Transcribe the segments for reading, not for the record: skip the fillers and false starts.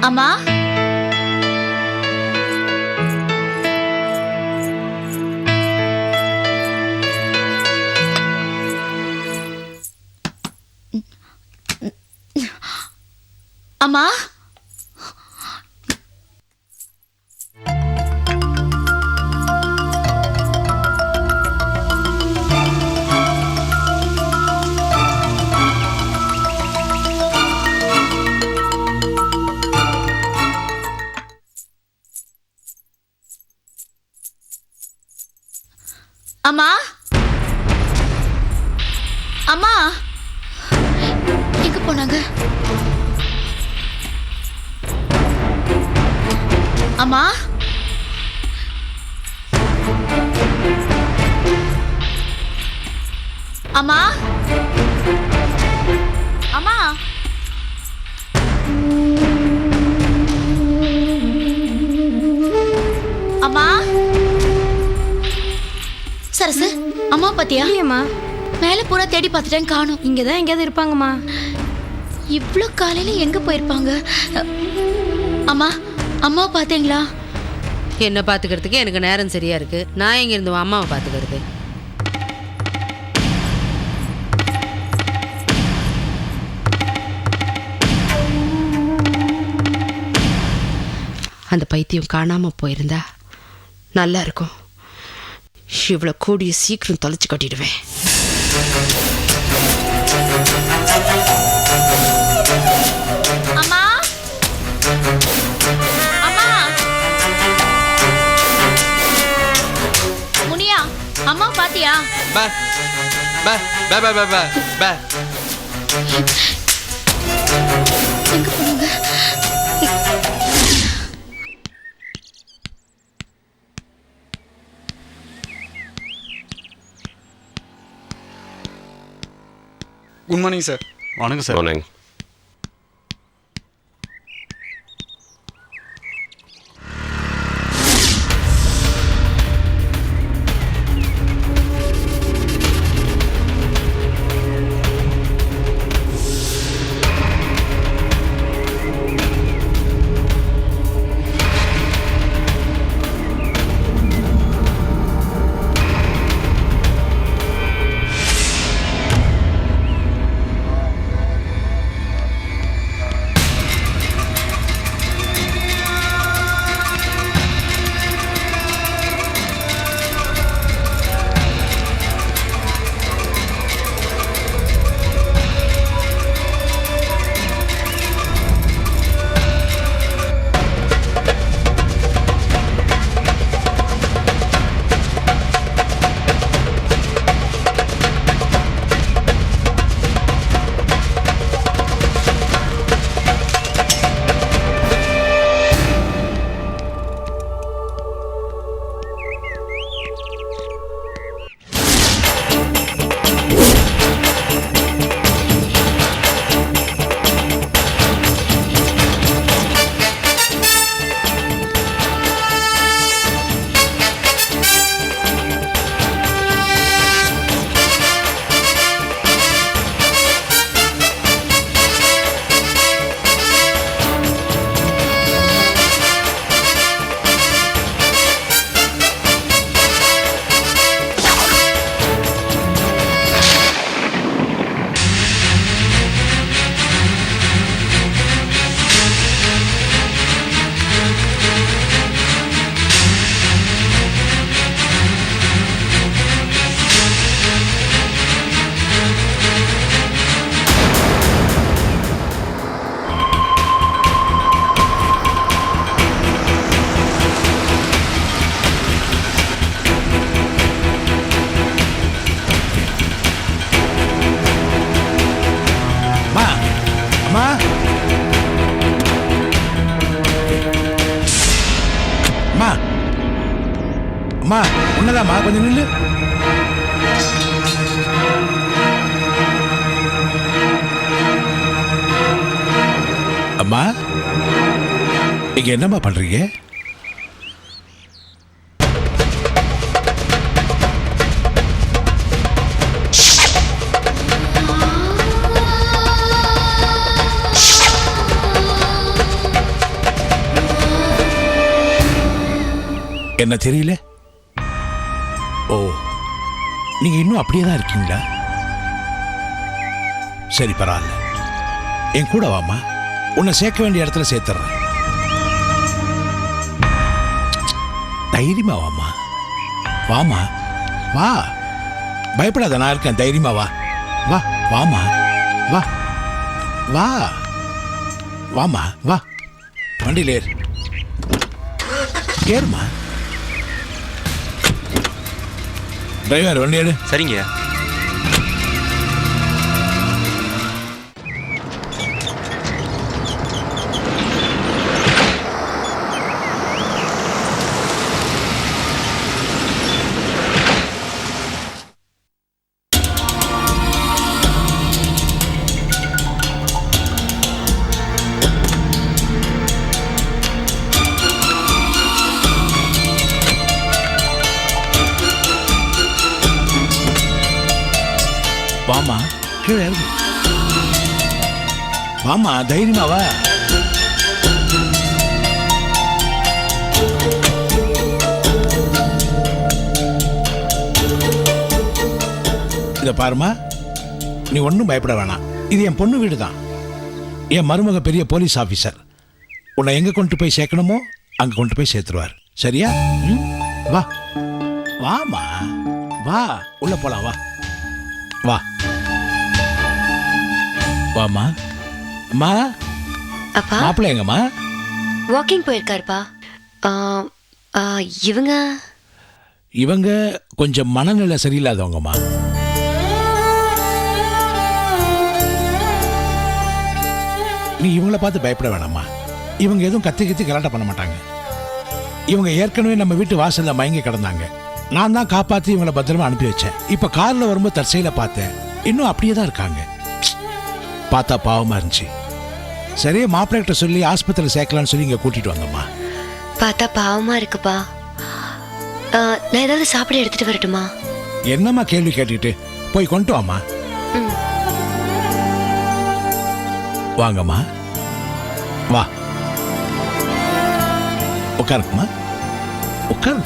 அம்மா, அம்மா, அம்மா, அம்மா, எங்க போனாங்க? அம்மா, அம்மா, அம்மா, அம்மா, சரசு, அம்மா பாத்தியா? இல்லையம்மா, மேல பூரா தேடி பார்த்துட்டேன், காணோம். இங்கதான் எங்கேயாவது இருப்பாங்கம்மா. இவ்ளோ காலையில எங்க போயிருப்பாங்க? அம்மா, அம்மா பாத்தீங்களா? என்ன பாத்துக்கிறதுக்கு எனக்கு நேரம் சரியா இருக்கு. நான் எங்க இருந்து அம்மாவை பாத்துக்கிறது? அந்த பைத்தியம் காணாம போயிருந்தா நல்லா இருக்கும். இவ்வளோ கூடிய சீக்கிரம் தொலைச்சு கட்டிடுவேன். அம்மா, அம்மா, முனியா, அம்மா பாத்தியா? பா பா பா பா பா பா. எங்க போனாங்க? Good morning sir. வணக்கம் சார். மார்னிங். அம்மா உன்னதாம்மா, கொஞ்சம் நில்லு. அம்மா இங்க என்னம்மா பண்றீங்க? என்ன தெரியல? ஓ, நீங்க இன்னும் அப்படியே தான் இருக்கீங்களா? சரி, பரவாயில்ல. என் கூட வாமா, உன்னை சேர்க்க வேண்டிய இடத்துல சேர்த்துறேன். தைரியமா வாமா, வாமா, வா. பயப்படாத, நான் இருக்கேன். தைரியமா வா, வா, வாமா, வா, வா, வாமா, வா. வண்டியில் ஏறு, ஏறுமா. டிரைவர் வண்டி எடு. சரிங்க. வாமா, கீழே இறங்கு. வாமா, தைரியமா வா. இதை பாருமா, நீ ஒன்றும் பயப்பட வேணாம். இது என் பொண்ணு வீடு தான். என் மருமக பெரிய போலீஸ் ஆஃபீஸர். உன்னை எங்கே கொண்டு போய் சேர்க்கணுமோ அங்கே கொண்டு போய் சேர்த்துருவார். சரியா? ம், வா, வாமா, வா, உள்ள போலாம், வா, வா, வாமா. அம்மா, அப்பா மாப்பிள்ளை எங்கம்மா? வாக்கிங் போயிருக்காருப்பா. இவங்க இவங்க கொஞ்சம் மனநிலை சரியில்லாதவங்கம்மா. நீ இவங்கள பார்த்து பயப்பட வேணாம்மா. இவங்க எதுவும் கத்தி கலாட்டம் பண்ண மாட்டாங்க. இவங்க ஏற்கனவே நம்ம வீட்டு வாசல்ல மயங்கி கிடந்தாங்க. நான் தான் காப்பாற்றி இவங்களை பத்திரமா அனுப்பி வச்சேன். இப்போ காரில் வரும்போது தற்செயல பார்த்தேன், இன்னும் அப்படியே தான் இருக்காங்க. பார்த்தா பாவமா இருந்துச்சு. சரியா மாப்பிள்ளைகிட்ட சொல்லி ஆஸ்பத்திரியில் சேர்க்கலான்னு சொல்லி இங்கே கூட்டிட்டு வந்தோம்மா. பார்த்தா பாவமா இருக்குப்பா. நான் ஏதாவது சாப்பிட எடுத்துட்டு வரட்டுமா? என்னம்மா கேள்வி கேட்டுக்கிட்டு, போய் கொண்டு வாம்மா. வாங்கம்மா, வா, உட்காருங்கம்மா, உட்காரு.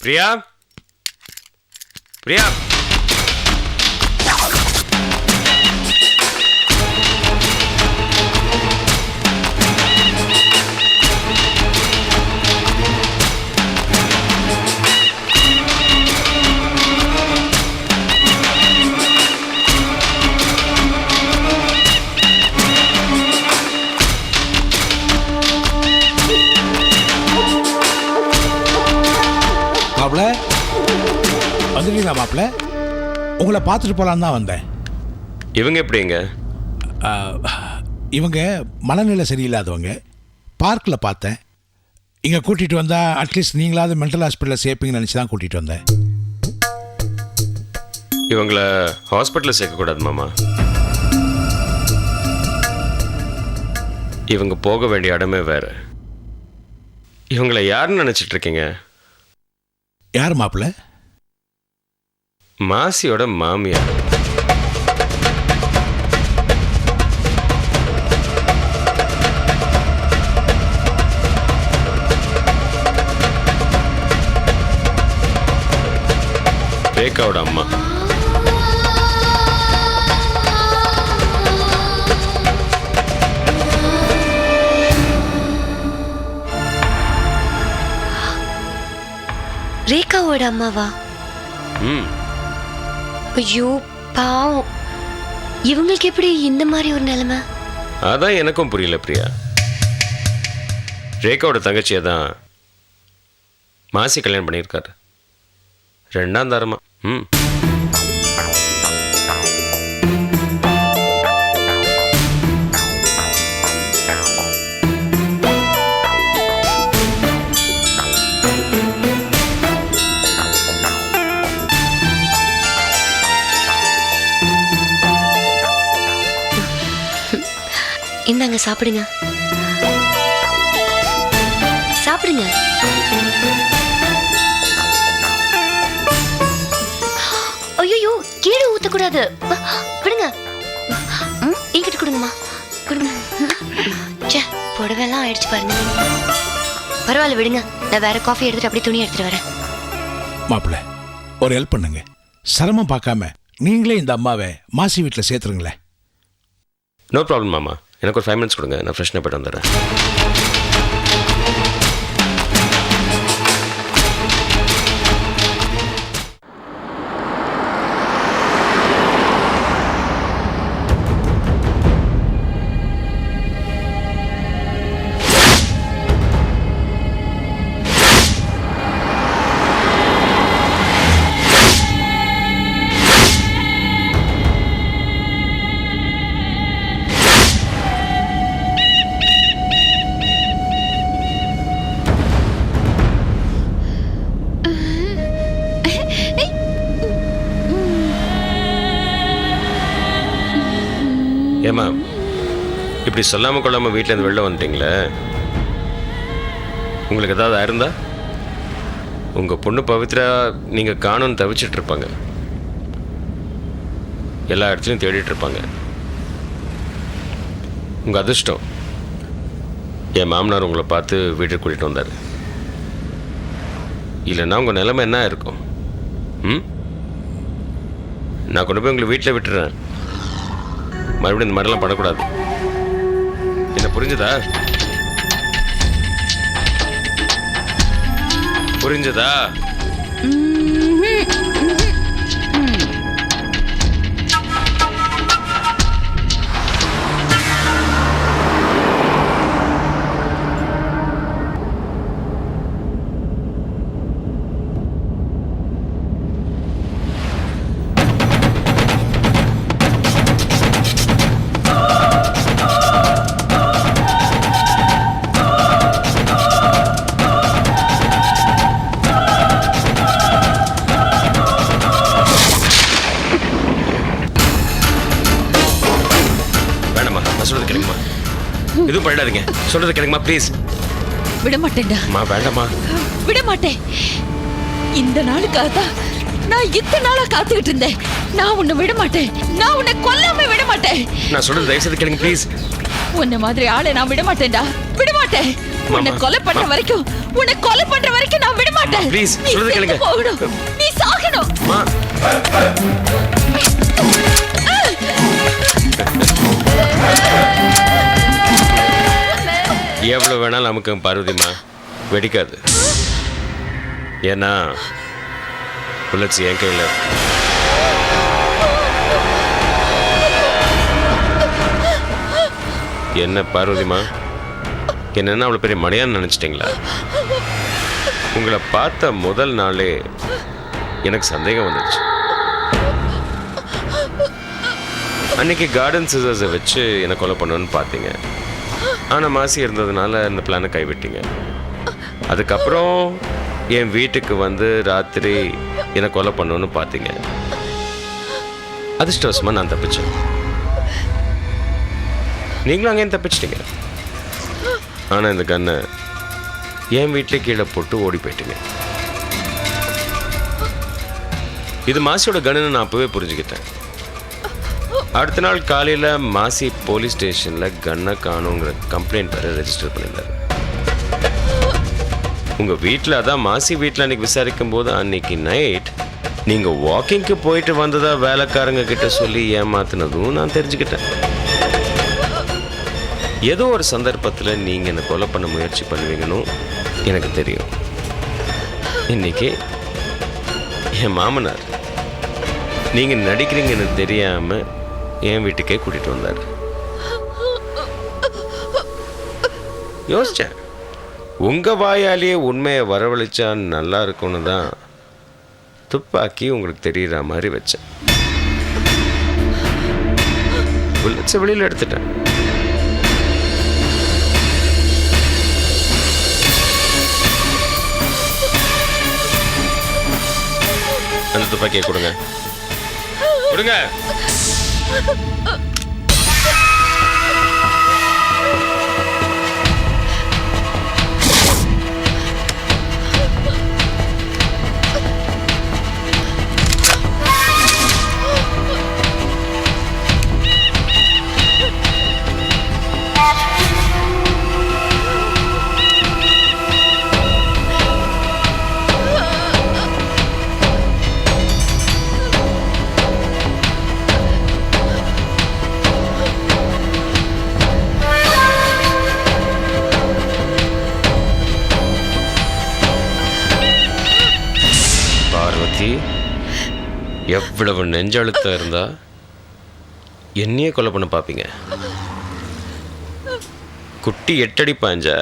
பிரியா, பிரியா, மாப்பிள்ள வந்துட்டீங்களா? மாப்பிள்ள, உங்களை பார்த்துட்டு போலான்னு தான் வந்தேன். இவங்க எப்படிங்க? இவங்க மனநிலை சரியில்லாதவங்க. பார்க்கில் பார்த்தேன். இங்கே கூட்டிகிட்டு வந்தால் அட்லீஸ்ட் நீங்களாவது மென்டல் ஹாஸ்பிட்டலில் சேர்ப்பீங்கன்னு நினச்சி தான் கூட்டிகிட்டு வந்தேன். இவங்கள ஹாஸ்பிட்டலில் சேர்க்கக்கூடாது மாமா. இவங்க போக வேண்டிய இடமே வேற. இவங்களை யாருன்னு நினச்சிட்டு இருக்கீங்க? யார் மாப்பிள்ள? மாசியோட மாமியார். ரேகாவோட அம்மா. ரேகாவோட அம்மாவா? ம், ஐயோ பாவம். இவங்களுக்கு எப்படி இந்த மாதிரி ஒரு நிலைமை? அதான் எனக்கும் புரியல பிரியா. ரேகாவோட தங்கச்சியை தான் மாசி கல்யாணம் பண்ணியிருக்காரு. 2ஆம் தரமா. ம். இந்தாங்க சாப்பிடுங்க. சாப்பிடுங்க. ஐயோ, கீழே ஊத்தக்கூடாது. விடுங்க. என்கிட்ட கொடுங்கம்மா, கொடுங்க. புடவெல்லாம் ஆயிடுச்சு பாருங்க. பரவாயில்ல விடுங்க, நான் வேற காஃபி எடுத்துட்டு அப்படியே துணி எடுத்துட்டு வரேன். மாப்பிள்ள, ஒரு ஹெல்ப் பண்ணுங்க. சிரமம் பார்க்காம நீங்களே இந்த அம்மாவை மாசி வீட்டில் சேர்த்துருங்களேன். நோ ப்ராப்ளம் மாமா, எனக்கு ஒரு 5 minutes கொடுங்க, நான் ஃப்ரெஷ்னாக போய்ட்டு வந்துடுறேன். ஏம்மா, இப்படி சொல்லாமல் கொள்ளாமல் வீட்டிலேருந்து வெளில வந்துட்டீங்களே, உங்களுக்கு ஏதாவது ஆயிருந்தா? உங்கள் பொண்ணு பவித்ரா நீங்கள் காணும்னு தவிச்சிட்டு இருப்பாங்க, எல்லா இடத்துலையும் தேடிட்டு இருப்பாங்க. உங்கள் அதிர்ஷ்டம், என் மாமனார் உங்களை பார்த்து வீட்டுக்கு கூட்டிகிட்டு வந்தார். இல்லைன்னா உங்கள் நிலைமை என்ன இருக்கும்? நான் கொண்டு போய் உங்களை வீட்டில் விட்டுறேன். மறுபடியும் இந்த மாதிரிலாம் பண்ணக்கூடாது. என்ன புரிஞ்சுதா? புரிஞ்சதா? எதுவும் பண்ணிடாதீங்க, சொல்றது கேளுங்கம்மா ப்ளீஸ். விட மாட்டேன்டா. வேண்டாம்மா. விட மாட்டேன். இந்த நாளுக்காக தான் நான் இத்தனை நாளா காத்துக்கிட்டு இருந்தேன். நான் உன்னை விட மாட்டேன். நான் உன்னை கொல்லாம விட மாட்டேன். நான் சொல்றது தயவு செய்து கேளுங்க ப்ளீஸ். உன்னை மாதிரி ஆளை நான் விட மாட்டேன்டா. விட மாட்டேன். உன்னை கொலை பண்ற வரைக்கும், உன்னை கொலை பண்ற வரைக்கும் நான் விட மாட்டேன். ப்ளீஸ் சொல்றது கேளுங்க. போகணும், நீ சாகணும். எவ்வளவு வேணாலும் நமக்கு பார்வதிமா வெடிக்காது. ஏன்னா புல்லட்ஸ் என் கையில். என்ன பார்வதிமா, என்னன்னா அவ்வளோ பெரிய மடையான்னு நினச்சிட்டிங்களா? உங்களை பார்த்த முதல் நாளே எனக்கு சந்தேகம் வந்துடுச்சு. அன்னைக்கு கார்டன் சிசர்ஸை வச்சு என்னை கொலை பண்ணணும்னு பார்த்தீங்க. ஆனால் மாசி இருந்ததுனால இந்த பிளானை கைவிட்டீங்க. அதுக்கப்புறம் என் வீட்டுக்கு வந்து ராத்திரி என்னை கொலை பண்ணணும்னு பார்த்தீங்க. அதிர்ஷ்டவசமாக நான் தப்பிச்சேன். நீங்களும் அங்கேயும் தப்பிச்சிட்டீங்க. ஆனால் இந்த கன்னை என் வீட்டிலே கீழே போட்டு ஓடி போயிட்டீங்க. இது மாசியோட கன்னுன்னு நான் அப்போவே புரிஞ்சுக்கிட்டேன். அடுத்த நாள் காலையில் மாசி போலீஸ் ஸ்டேஷனில் கன்னை காணுங்கிற கம்ப்ளைண்ட் வேறு ரெஜிஸ்டர் பண்ணியிருந்தார். உங்கள் வீட்டில், அதான் மாசி வீட்டில் அன்றைக்கி விசாரிக்கும் போது அன்னைக்கு நைட் நீங்கள் வாக்கிங்க்கு போயிட்டு வந்ததா வேலைக்காரங்க கிட்ட சொல்லி ஏமாத்தினதும் நான் தெரிஞ்சுக்கிட்டேன். ஏதோ ஒரு சந்தர்ப்பத்தில் நீங்கள் என்னை கொலை பண்ண முயற்சி பண்ணுவீங்கன்னு எனக்கு தெரியும். இன்னைக்கு என் மாமனார் நீங்கள் நடிக்கிறீங்கன்னு தெரியாமல் என் வீட்டுக்கே கூட்டிகிட்டு வந்தார். யோசிச்சேன், உங்கள் வாயாலேயே உண்மையை வரவழைச்சா நல்லா இருக்கும்னு தான் துப்பாக்கி உங்களுக்கு தெரிகிற மாதிரி வச்சேன். புல்லட்ஸை வெளியில் எடுத்துட்டேன். அந்த துப்பாக்கியை கொடுங்க, கொடுங்க. கீர்த்தி, எவ்வளவு நெஞ்சழுத்தம் இருந்தா என்னையே கொலை பண்ண பார்ப்பீங்க? குட்டி 8 அடி பாய்ஞ்ச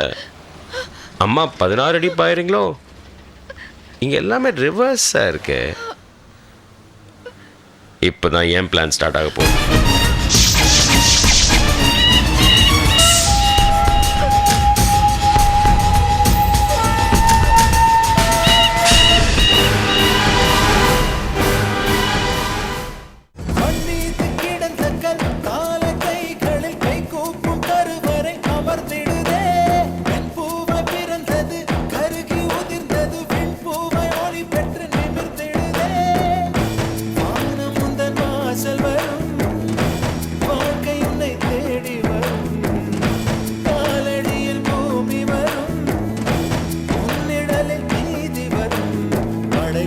அம்மா 16 அடி பாயிறீங்களோ? இங்க எல்லாமே ரிவர்ஸா இருக்கு. இப்போதான் ஏன் பிளான் ஸ்டார்ட் ஆக போகுது.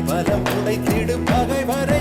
பலம் உடைத்திடும் பகைவர்